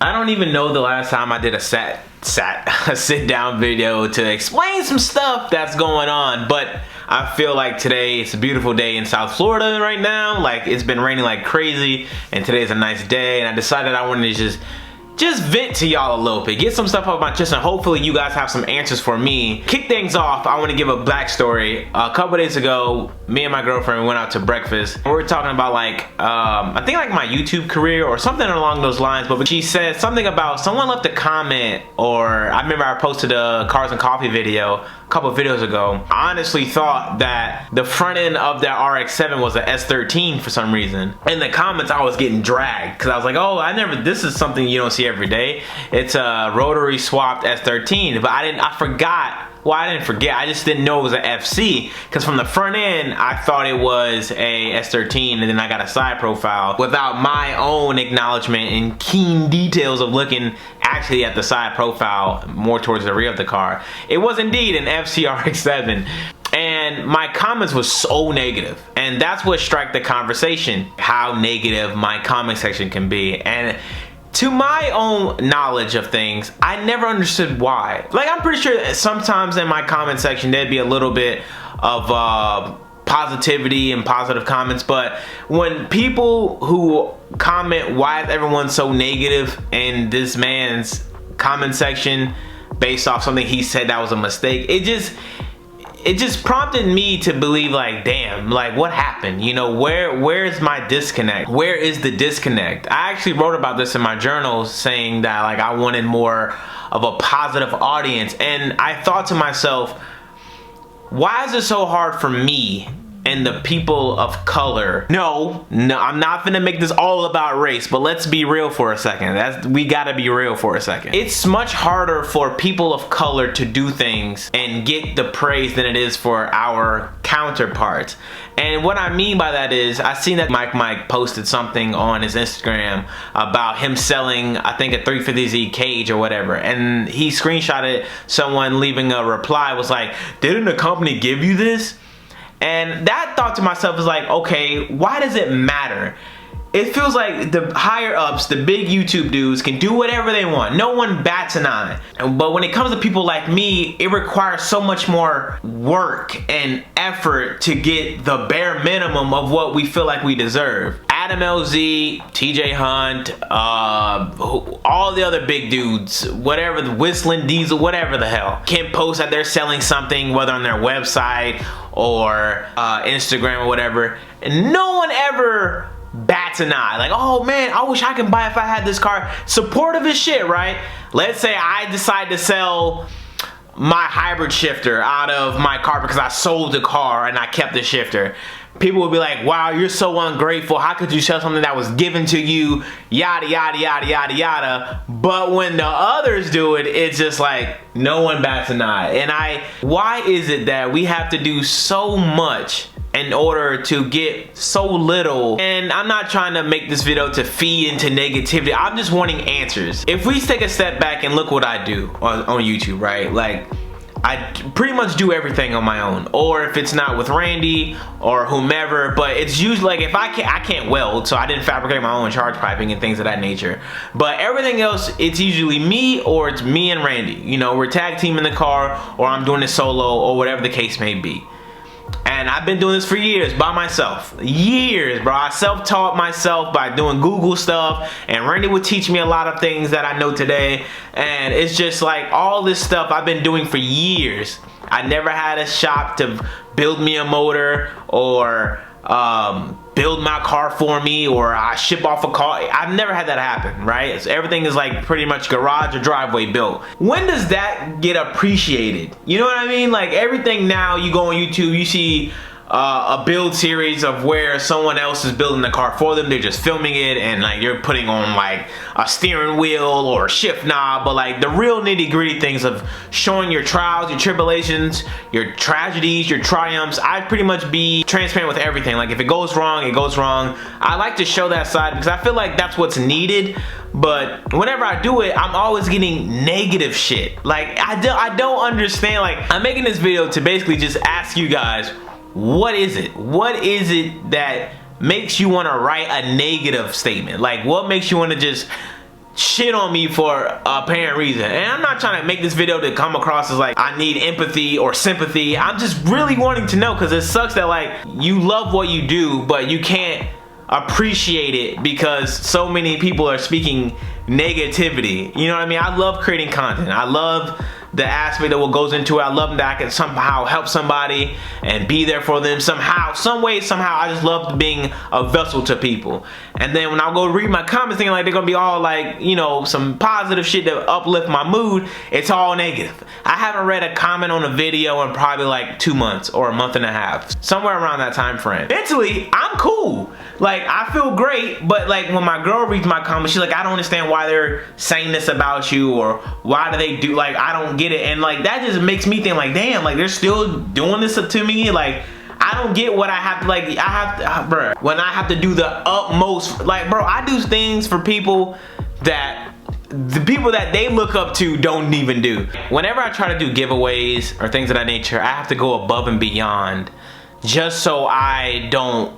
I don't even know the last time I did a sit down video to explain some stuff that's going on, but I feel like today it's a beautiful day in South Florida right now. Like, it's been raining like crazy, and today's a nice day, and I decided I wanted to just vent to y'all a little bit, get some stuff off my chest, and hopefully you guys have some answers for me. Kick things off, I want to give a backstory. A couple days ago, me and my girlfriend went out to breakfast. We were talking about like, I think like my YouTube career or something along those lines, but she said something about someone left a comment, or I remember I posted a Cars and Coffee video a couple videos ago. I honestly thought that the front end of that RX-7 was a S13 for some reason. In the comments, I was getting dragged because I was like, oh, this is something you don't see every day. It's a rotary swapped S13, but I forgot. Well, I didn't forget, I just didn't know it was an FC, because from the front end, I thought it was a S13, and then I got a side profile without my own acknowledgement and keen details of looking actually at the side profile more towards the rear of the car. It was indeed an FC RX-7. And my comments was so negative, and that's what struck the conversation, how negative my comment section can be. And to my own knowledge of things, I never understood why. Like, I'm pretty sure sometimes in my comment section there'd be a little bit of positivity and positive comments, but when people who comment, why is everyone so negative in this man's comment section based off something he said that was a mistake, it just prompted me to believe, like, damn, like, what happened? You know, where's my disconnect? Where is the disconnect? I actually wrote about this in my journal, saying that, like, I wanted more of a positive audience. And I thought to myself, why is it so hard for me and the people of color? No, I'm not gonna make this all about race, but let's be real for a second. We gotta be real for a second. It's much harder for people of color to do things and get the praise than it is for our counterparts. And what I mean by that is, I seen that Mike posted something on his Instagram about him selling, I think, a 350Z cage or whatever, and he screenshotted someone leaving a reply, was like, didn't the company give you this? And that thought to myself is like, okay, why does it matter? It feels like the higher ups, the big YouTube dudes, can do whatever they want. No one bats an eye. But when it comes to people like me, it requires so much more work and effort to get the bare minimum of what we feel like we deserve. Adam LZ, TJ Hunt, all the other big dudes, whatever, the Whistling Diesel, whatever the hell, can post that they're selling something, whether on their website or Instagram or whatever, and no one ever bats an eye. Like, oh man, I wish I could buy if I had this car. Supportive as shit, right? Let's say I decide to sell my hybrid shifter out of my car because I sold the car and I kept the shifter. People would be like, wow, you're so ungrateful. How could you sell something that was given to you? Yada, yada, yada, yada, yada. But when the others do it, it's just like, no one bats an eye. And why is it that we have to do so much in order to get so little? And I'm not trying to make this video to feed into negativity. I'm just wanting answers. If we take a step back and look what I do on YouTube, right? Like, I pretty much do everything on my own, or if it's not with Randy or whomever, but it's usually like, if I can't weld, so I didn't fabricate my own charge piping and things of that nature. But everything else, it's usually me or it's me and Randy. You know, we're tag teaming the car, or I'm doing it solo, or whatever the case may be. And I've been doing this for years by myself. Years, bro. I self-taught myself by doing Google stuff, and Randy would teach me a lot of things that I know today. And it's just like, all this stuff I've been doing for years. I never had a shop to build me a motor, or build my car for me, or I ship off a car. I've never had that happen, right? So everything is like pretty much garage or driveway built. When does that get appreciated? You know what I mean? Like, everything now, you go on YouTube, you see a build series of where someone else is building the car for them. They're just filming it, and like, you're putting on like a steering wheel or a shift knob, but like the real nitty-gritty things of showing your trials, your tribulations, your tragedies, your triumphs. I pretty much be transparent with everything. Like, if it goes wrong, it goes wrong. I like to show that side because I feel like that's what's needed. But whenever I do it, I'm always getting negative shit. Like, I don't understand. Like, I'm making this video to basically just ask you guys, what is it? What is it that makes you want to write a negative statement? Like, what makes you want to just shit on me for apparent reason. And I'm not trying to make this video to come across as like I need empathy or sympathy. I'm just really wanting to know, because it sucks that like you love what you do but you can't appreciate it because so many people are speaking negativity. You know what I mean? I love creating content. I love the aspect of what goes into it. I love that I can somehow help somebody and be there for them somehow, some way, somehow. I just love being a vessel to people. And then when I go read my comments, thinking like they're gonna be all like, you know, some positive shit that uplift my mood, it's all negative. I haven't read a comment on a video in probably like 2 months or a month and a half, somewhere around that time frame. Mentally, I'm cool. Like, I feel great, but like when my girl reads my comments, she's like, I don't understand why they're saying this about you, or why do they do, like, I don't get it. And like that just makes me think like, damn, like they're still doing this to me. Like, I don't get what I have to, like, I have to, bro, when I have to do the utmost, like, bro, I do things for people that the people that they look up to don't even do. Whenever I try to do giveaways or things of that nature, I have to go above and beyond just so I don't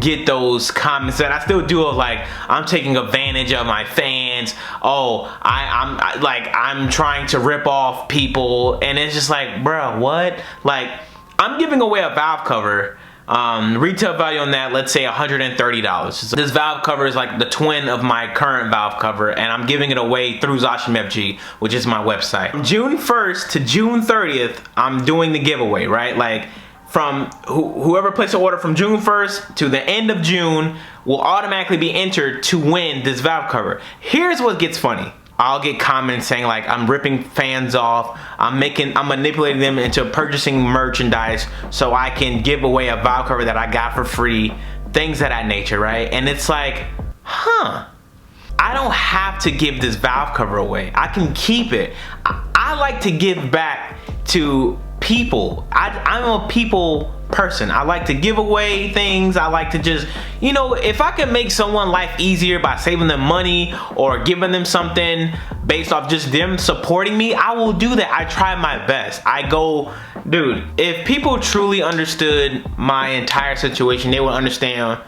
get those comments. And I still do it like I'm taking advantage of my fans. Oh, I'm trying to rip off people, and it's just like, bro, what? Like, I'm giving away a valve cover. Retail value on that, let's say $130. So this valve cover is like the twin of my current valve cover, and I'm giving it away through Zosh MFG, which is my website. From June 1st to June 30th, I'm doing the giveaway, right? Like, from whoever placed an order from June 1st to the end of June will automatically be entered to win this valve cover. Here's what gets funny. I'll get comments saying like I'm ripping fans off, I'm manipulating them into purchasing merchandise so I can give away a valve cover that I got for free, things of that nature, right? And it's like, huh, I don't have to give this valve cover away. I can keep it. I like to give back to people. I'm a people person. I like to give away things. I like to just, you know, if I can make someone life easier by saving them money or giving them something based off just them supporting me, I will do that. I try my best. I go, dude, if people truly understood my entire situation, they would understand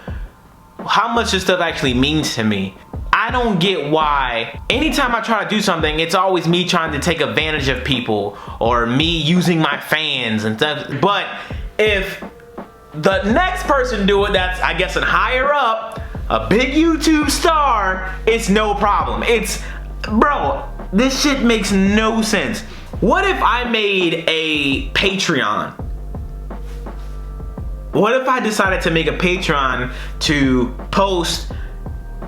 how much this stuff actually means to me. I don't get why anytime I try to do something, it's always me trying to take advantage of people or me using my fans and stuff. But if the next person do it, that's, I guess, a higher up, a big YouTube star, it's no problem. It's, bro, this shit makes no sense. What if I made a Patreon? What if I decided to make a Patreon to post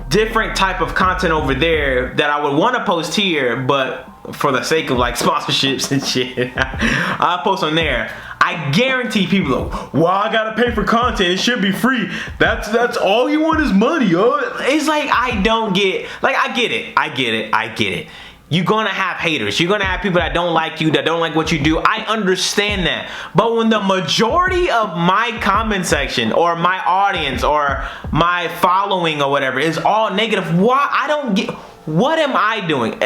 different type of content over there that I would want to post here, but for the sake of like sponsorships and shit, I'll post on there. I guarantee people go, well, I gotta pay for content, it should be free. That's all you want is money, oh. It's like, I don't get, like, I get it. You're gonna have haters. You're gonna have people that don't like you, that don't like what you do. I understand that. But when the majority of my comment section or my audience or my following or whatever is all negative, why? I don't get, what am I doing?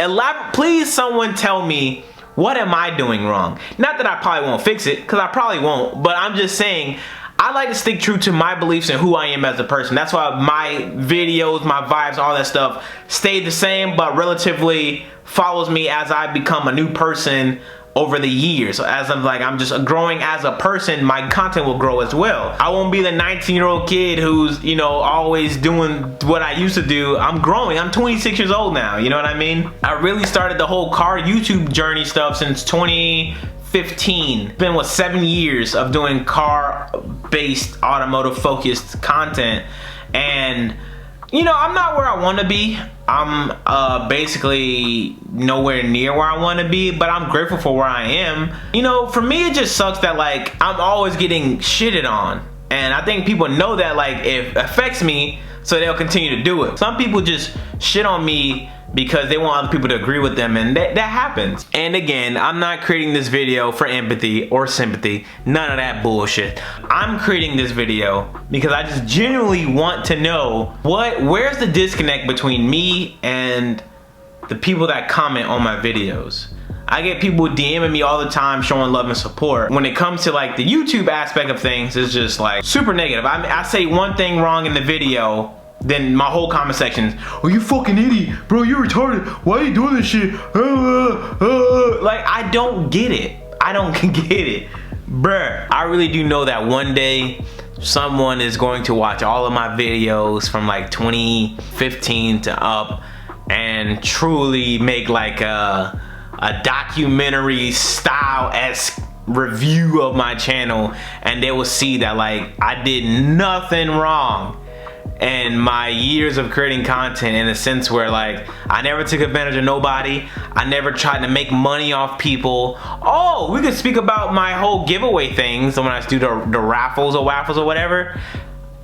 Please someone tell me, what am I doing wrong? Not that I probably won't fix it, because I probably won't, but I'm just saying, I like to stick true to my beliefs and who I am as a person. That's why my videos, my vibes, all that stuff stayed the same, but relatively follows me as I become a new person over the years. So as I'm just growing as a person, my content will grow as well. I won't be the 19-year-old kid who's, you know, always doing what I used to do. I'm growing. I'm 26 years old now. You know what I mean? I really started the whole car YouTube journey stuff since 2015. It's been, what, 7 years of doing car-based, automotive-focused content. And, you know, I'm not where I want to be. I'm basically nowhere near where I want to be, but I'm grateful for where I am. You know, for me, it just sucks that, like, I'm always getting shitted on. And I think people know that, like, it affects me, so they'll continue to do it. Some people just shit on me because they want other people to agree with them, and that happens. And again, I'm not creating this video for empathy or sympathy, none of that bullshit. I'm creating this video because I just genuinely want to know where's the disconnect between me and the people that comment on my videos. I get people DMing me all the time showing love and support. When it comes to like the YouTube aspect of things, it's just like super negative. I say one thing wrong in the video then my whole comment section, "Oh, you fucking idiot, bro, you retarded. Why are you doing this shit?" Like, I don't get it. I don't get it. Bruh, I really do know that one day someone is going to watch all of my videos from like 2015 to up and truly make like a documentary style-esque review of my channel, and they will see that like I did nothing wrong in my years of creating content, in a sense where like I never took advantage of nobody. I never tried to make money off people. Oh, we could speak about my whole giveaway things. So when I do the raffles or waffles or whatever,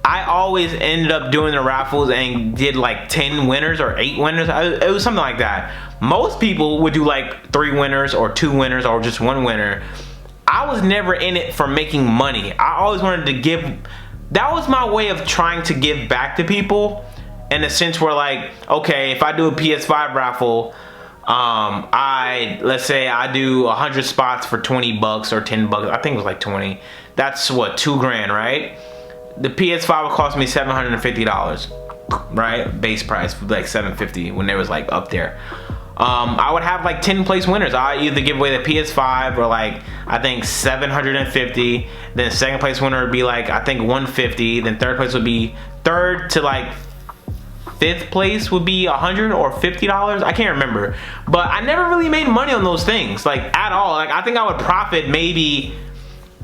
I always ended up doing the raffles and did like 10 winners or 8 winners. It was something like that. Most people would do like 3 winners or 2 winners or just 1 winner. I was never in it for making money. I always wanted to give. That was my way of trying to give back to people, in a sense where like, okay, if I do a PS5 raffle, let's say I do 100 spots for 20 bucks or 10 bucks. I think it was like 20. That's what, $2 grand, right? The PS5 would cost me $750, right? Base price, like $750 when it was like up there. I would have like 10 place winners. I either give away the PS5 or like, I think 750. Then second place winner would be like, I think 150. Then third place would be, third to like 5th place would be $100 or $50. I can't remember. But I never really made money on those things, like at all. Like I think I would profit maybe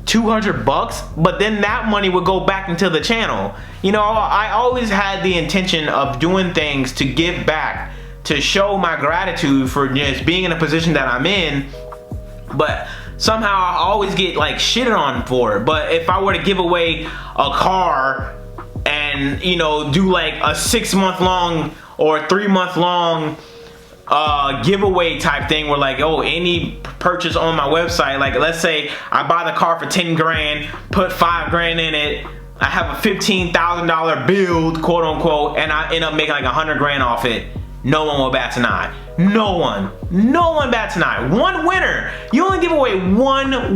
200 bucks, but then that money would go back into the channel. You know, I always had the intention of doing things to give back, to show my gratitude for just being in a position that I'm in, but somehow I always get like shitted on for it. But if I were to give away a car and, you know, do like a 6-month long or 3-month long giveaway type thing where like, oh, any purchase on my website, like let's say I buy the car for 10 grand, put 5 grand in it, I have a $15,000 build, quote unquote, and I end up making like 100 grand off it. No one will bat an eye. No one bats an eye. 1 winner. You only give away 1